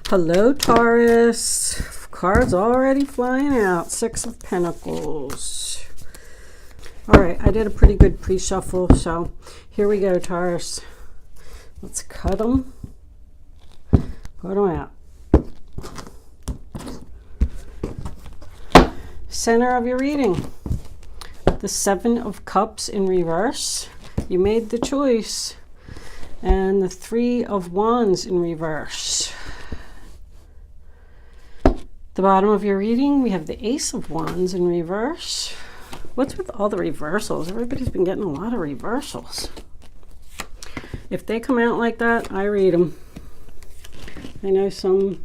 Hello, Taurus. Cards already flying out. Six of Pentacles. All right, I did a pretty good pre-shuffle, so here we go, Taurus. Let's cut them. Put them out. Center of your reading. The Seven of Cups in reverse. You made the choice. And the Three of Wands in reverse. The bottom of your reading, we have the Ace of Wands in reverse. What's with all the reversals? Everybody's been getting a lot of reversals. If they come out like that, I read them. I know some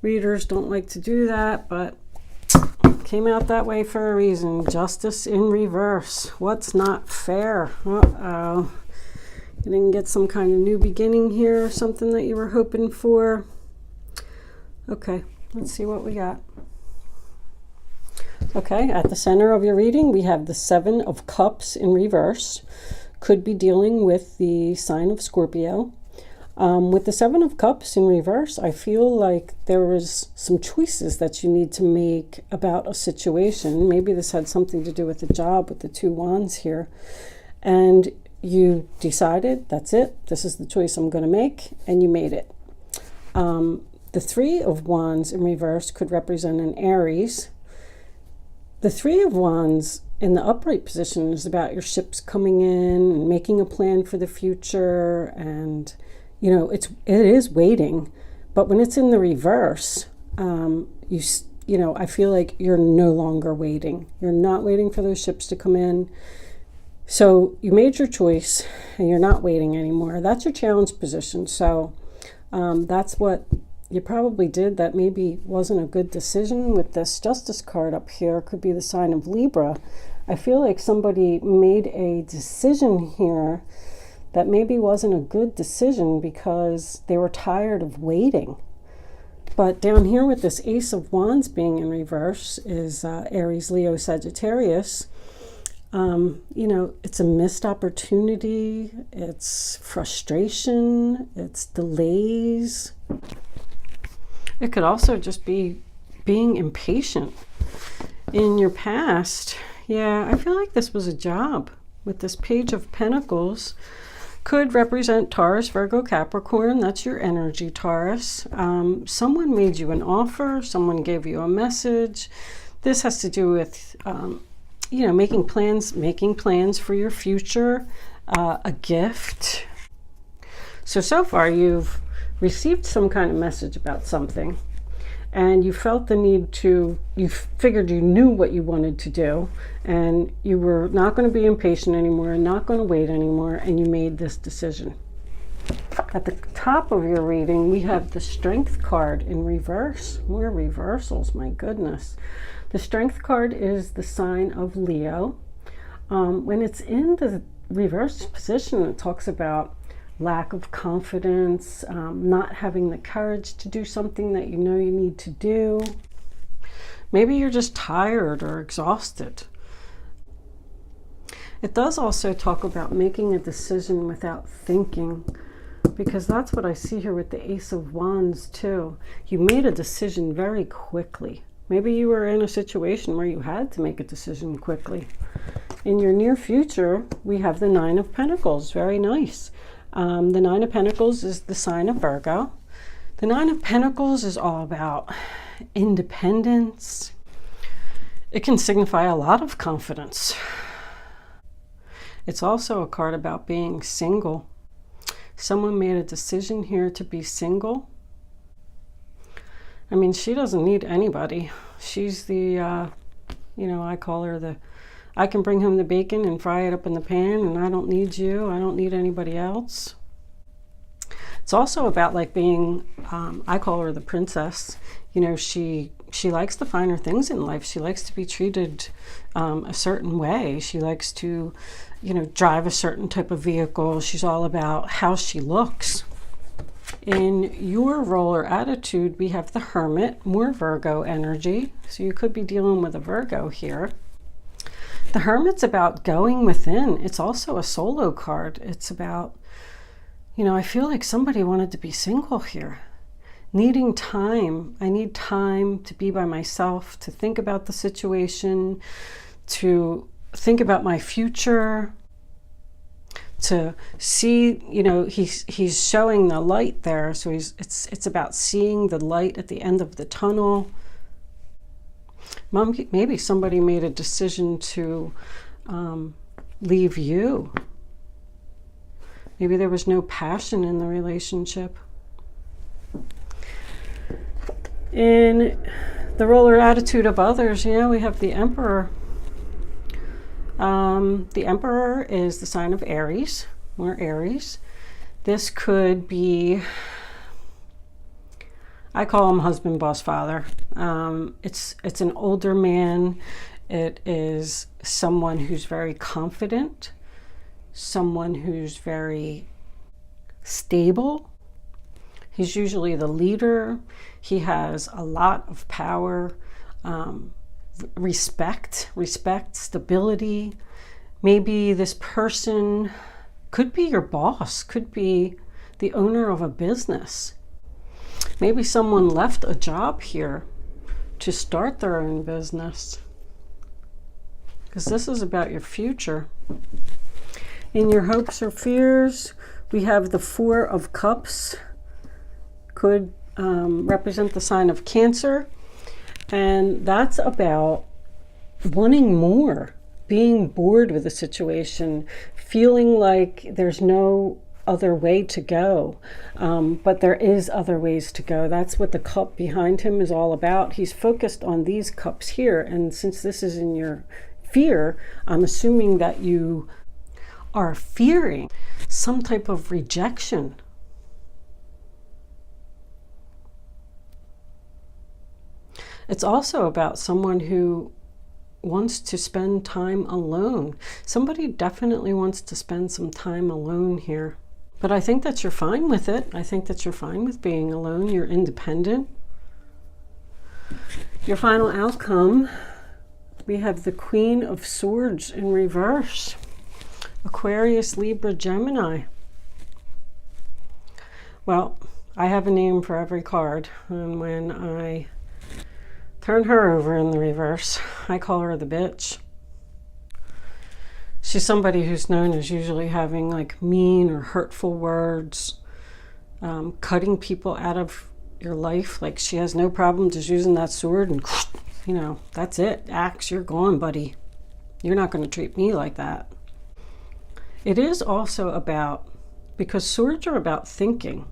readers don't like to do that, but came out that way for a reason. Justice in reverse. What's not fair? Uh-oh. You didn't get some kind of new beginning here or something that you were hoping for. Okay, let's see what we got. Okay, at the center of your reading, we have the Seven of Cups in reverse. Could be dealing with the sign of Scorpio. With the Seven of Cups in reverse, I feel like there was some choices that you need to make about a situation. Maybe this had something to do with the job with the Two Wands here. And you decided, that's it, this is the choice I'm going to make, and you made it. The Three of Wands in reverse could represent an Aries. The Three of Wands in the upright position is about your ships coming in and making a plan for the future, and you know it is waiting. But when it's in the reverse, you know, I feel like you're no longer waiting. You're not waiting for those ships to come in. So you made your choice and you're not waiting anymore. That's your challenge position. So that's what you probably did that maybe wasn't a good decision. With this Justice card up here, could be the sign of Libra. I feel like somebody made a decision here that maybe wasn't a good decision because they were tired of waiting. But down here with this Ace of Wands being in reverse is Aries, Leo, Sagittarius. You know, it's a missed opportunity, it's frustration, it's delays. It could also just be being impatient. In your past, yeah, I feel like this was a job. With this Page of Pentacles, could represent Taurus, Virgo, Capricorn. That's your energy, Taurus. Someone made you an offer, someone gave you a message. This has to do with you know, making plans for your future, a gift. So far you've received some kind of message about something, and you felt the need to, you figured you knew what you wanted to do, and you were not going to be impatient anymore, not going to wait anymore, and you made this decision. At the top of your reading, we have the Strength card in reverse. More reversals, my goodness. The Strength card is the sign of Leo. When it's in the reverse position, it talks about lack of confidence, not having the courage to do something that you know you need to do. Maybe you're just tired or exhausted. It does also talk about making a decision without thinking, because that's what I see here with the Ace of Wands too. You made a decision very quickly. Maybe you were in a situation where you had to make a decision quickly. In your near future, we have the Nine of Pentacles. Very nice. The Nine of Pentacles is the sign of Virgo. The Nine of Pentacles is all about independence. It can signify a lot of confidence. It's also a card about being single. Someone made a decision here to be single. I mean, she doesn't need anybody. She's the, you know, I call her the, I can bring home the bacon and fry it up in the pan, and I don't need you. I don't need anybody else. It's also about like being, I call her the princess. You know, she likes the finer things in life. She likes to be treated a certain way. She likes to, you know, drive a certain type of vehicle. She's all about how she looks. In your role or attitude, we have the Hermit, more Virgo energy. So you could be dealing with a Virgo here. The Hermit's about going within. It's also a solo card. It's about, you know, I feel like somebody wanted to be single here. needing time. I need time to be by myself, to think about the situation, to think about my future, to see, you know, he's showing the light there. So it's about seeing the light at the end of the tunnel. Maybe somebody made a decision to leave you. Maybe there was no passion in the relationship. In the role or attitude of others, you know, we have the Emperor. The Emperor is the sign of Aries. We're Aries. This could be, I call him husband, boss, father. It's an older man. It is someone who's very confident, someone who's very stable. He's usually the leader. He has a lot of power, respect, stability. Maybe this person could be your boss, could be the owner of a business. Maybe someone left a job here to start their own business, because this is about your future. In your hopes or fears, we have the Four of Cups. Could represent the sign of Cancer, and that's about wanting more, being bored with a situation, feeling like there's no other way to go, but there is other ways to go. That's what the cup behind him is all about. He's focused on these cups here, and since this is in your fear, I'm assuming that you are fearing some type of rejection. It's also about someone who wants to spend time alone. Somebody definitely wants to spend some time alone here. But I think that you're fine with it. I think that you're fine with being alone. You're independent. Your final outcome, we have the Queen of Swords in reverse. Aquarius, Libra, Gemini. Well, I have a name for every card, and when I turn her over in the reverse, I call her the bitch. She's somebody who's known as usually having like mean or hurtful words, cutting people out of your life. Like she has no problem just using that sword and, you know, that's it. Axe, you're gone, buddy. You're not going to treat me like that. It is also about, because swords are about thinking.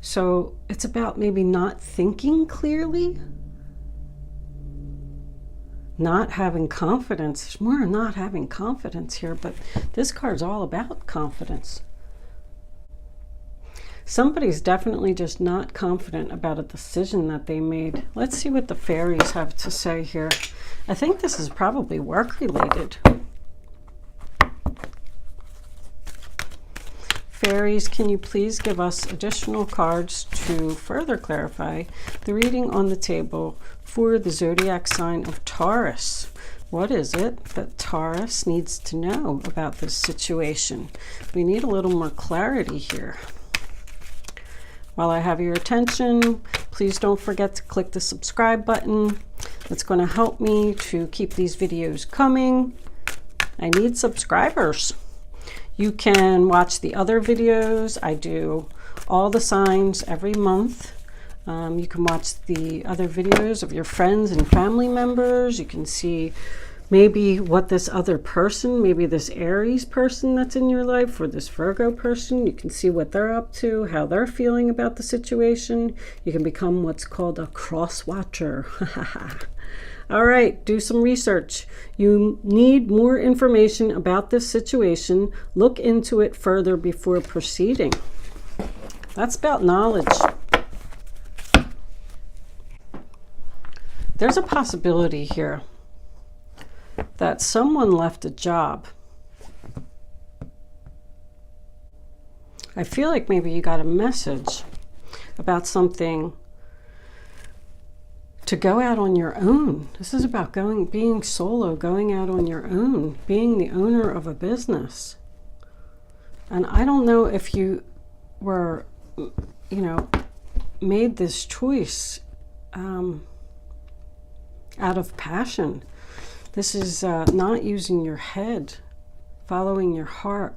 So it's about maybe not thinking clearly, not having confidence. There's more not having confidence here, but this card's all about confidence. Somebody's definitely just not confident about a decision that they made. Let's see what the fairies have to say here. I think this is probably work related. Fairies, can you please give us additional cards to further clarify the reading on the table for the zodiac sign of Taurus? What is it that Taurus needs to know about this situation? We need a little more clarity here. While I have your attention, please don't forget to click the subscribe button. That's going to help me to keep these videos coming. I need subscribers. You can watch the other videos. I do all the signs every month. You can watch the other videos of your friends and family members. You can see maybe what this other person, maybe this Aries person that's in your life, or this Virgo person, you can see what they're up to, how they're feeling about the situation. You can become what's called a cross watcher. All right, do some research. You need more information about this situation. Look into it further before proceeding. That's about knowledge. There's a possibility here that someone left a job. I feel like maybe you got a message about something to go out on your own. This is about being solo, going out on your own, being the owner of a business. And I don't know if you were, you know, made this choice out of passion. This is not using your head, following your heart.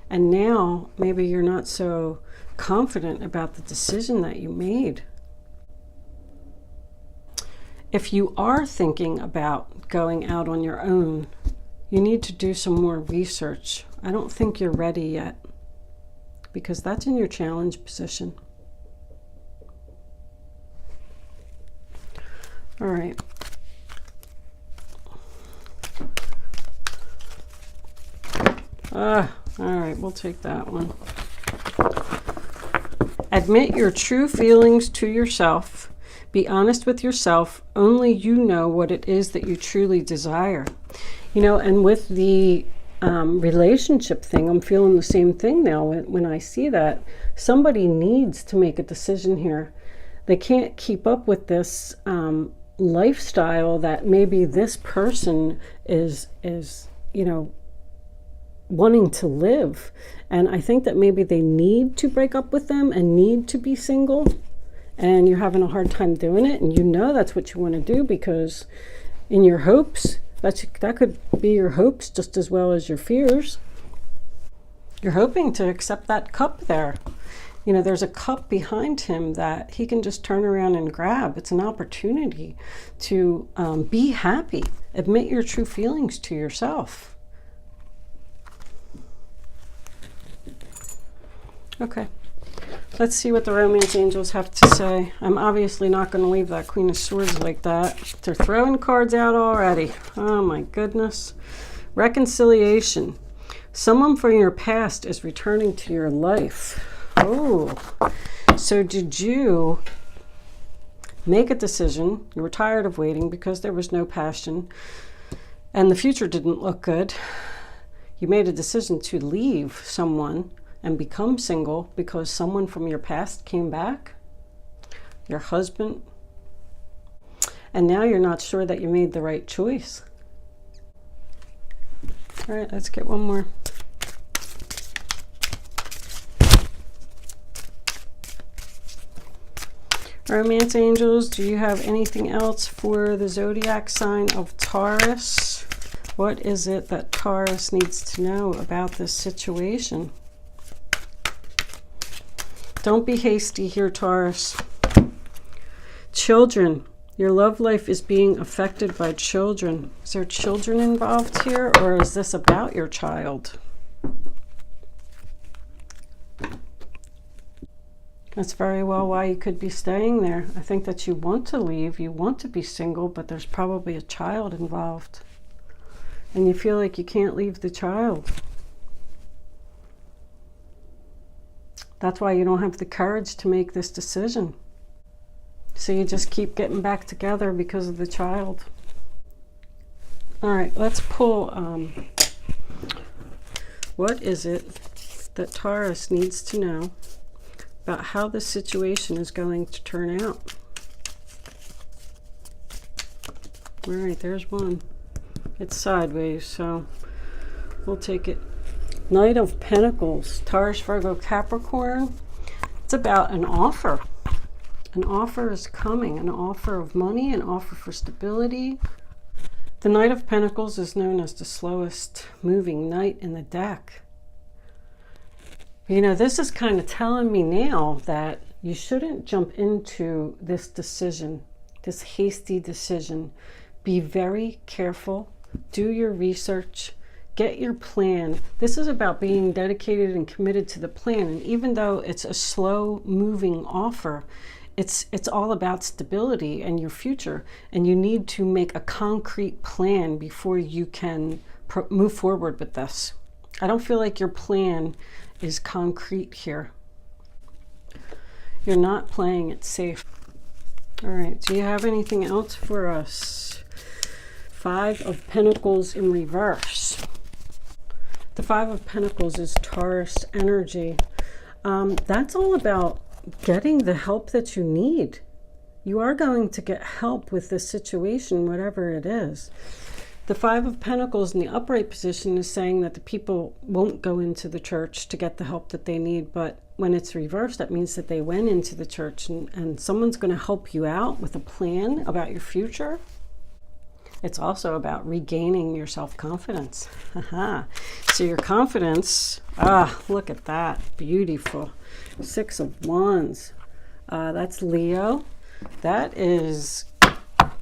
And now maybe you're not so confident about the decision that you made. If you are thinking about going out on your own, you need to do some more research. I don't think you're ready yet, because that's in your challenge position. All right. All right, we'll take that one. Admit your true feelings to yourself. Be honest with yourself. Only you know what it is that you truly desire. You know, and with the relationship thing, I'm feeling the same thing now when I see that. Somebody needs to make a decision here. They can't keep up with this lifestyle that maybe this person is, you know, wanting to live. And I think that maybe they need to break up with them and need to be single, and you're having a hard time doing it, and you know that's what you want to do, because in your hopes, that could be your hopes just as well as your fears. You're hoping to accept that cup there. You know, there's a cup behind him that he can just turn around and grab. It's an opportunity to be happy. Admit your true feelings to yourself. Okay, let's see what the romance angels have to say. I'm obviously not going to leave that Queen of Swords like that. They're throwing cards out already. Oh my goodness. Reconciliation. Someone from your past is returning to your life. Oh, so did you make a decision? You were tired of waiting because there was no passion and the future didn't look good. You made a decision to leave someone and become single because someone from your past came back, your husband, and now you're not sure that you made the right choice. All right, let's get one more. Romance angels, do you have anything else for the zodiac sign of Taurus? What is it that Taurus needs to know about this situation? Don't be hasty here, Taurus. Children. Your love life is being affected by children. Is there children involved here, or is this about your child? That's very well why you could be staying there. I think that you want to leave, you want to be single, but there's probably a child involved. And you feel like you can't leave the child. That's why you don't have the courage to make this decision. So you just keep getting back together because of the child. All right, let's pull, what is it that Taurus needs to know about how this situation is going to turn out? All right, there's one. It's sideways, so we'll take it. Knight of Pentacles, Taurus, Virgo, Capricorn. It's about an offer. An offer is coming, an offer of money, an offer for stability. The Knight of Pentacles is known as the slowest moving knight in the deck. You know, this is kind of telling me now that you shouldn't jump into this decision, this hasty decision. Be very careful, do your research, get your plan. This is about being dedicated and committed to the plan. And even though it's a slow moving offer, it's all about stability and your future. And you need to make a concrete plan before you can move forward with this. I don't feel like your plan is concrete here. You're not playing it safe. All right, do you have anything else for us? Five of Pentacles in reverse. The Five of Pentacles is Taurus energy. That's all about getting the help that you need. You are going to get help with this situation, whatever it is. The Five of Pentacles in the upright position is saying that the people won't go into the church to get the help that they need, but when it's reversed, that means that they went into the church, and someone's going to help you out with a plan about your future. It's also about regaining your self-confidence. So your confidence, look at that, beautiful. Six of Wands, that's Leo. That is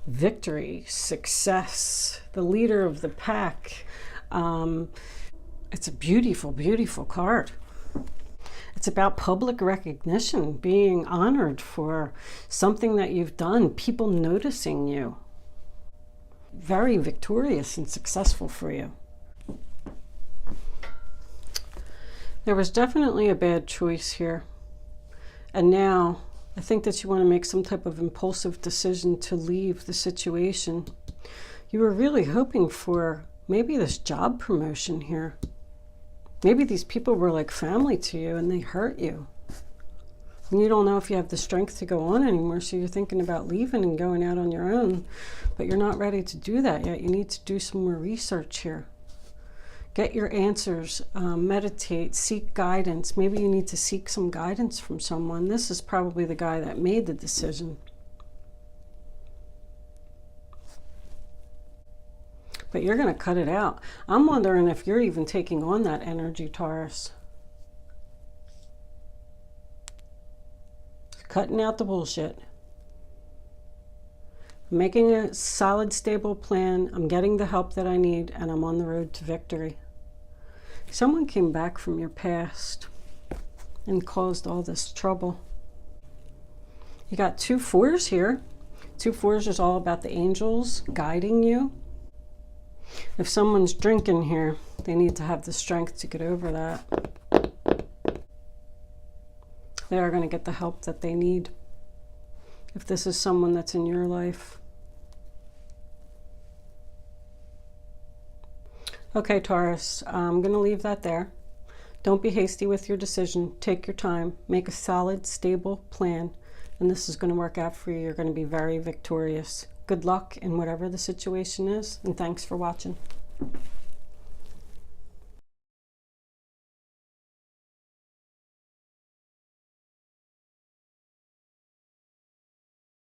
victory, success, the leader of the pack. It's a beautiful, beautiful card. It's about public recognition, being honored for something that you've done, people noticing you. Very victorious and successful for you. There was definitely a bad choice here. And now I think that you want to make some type of impulsive decision to leave the situation. You were really hoping for maybe this job promotion here. Maybe these people were like family to you and they hurt you. And you don't know if you have the strength to go on anymore, so you're thinking about leaving and going out on your own, but you're not ready to do that yet. You need to do some more research here. Get your answers, meditate, seek guidance. Maybe you need to seek some guidance from someone. This is probably the guy that made the decision. But you're going to cut it out. I'm wondering if you're even taking on that energy, Taurus. Cutting out the bullshit. I'm making a solid, stable plan. I'm getting the help that I need, and I'm on the road to victory. Someone came back from your past and caused all this trouble. You got 2 4s here. 2 4s is all about the angels guiding you. If someone's drinking here, they need to have the strength to get over that. They are going to get the help that they need. If this is someone that's in your life. Okay, Taurus, I'm going to leave that there. Don't be hasty with your decision. Take your time. Make a solid, stable plan. And this is going to work out for you. You're going to be very victorious. Good luck in whatever the situation is. And thanks for watching.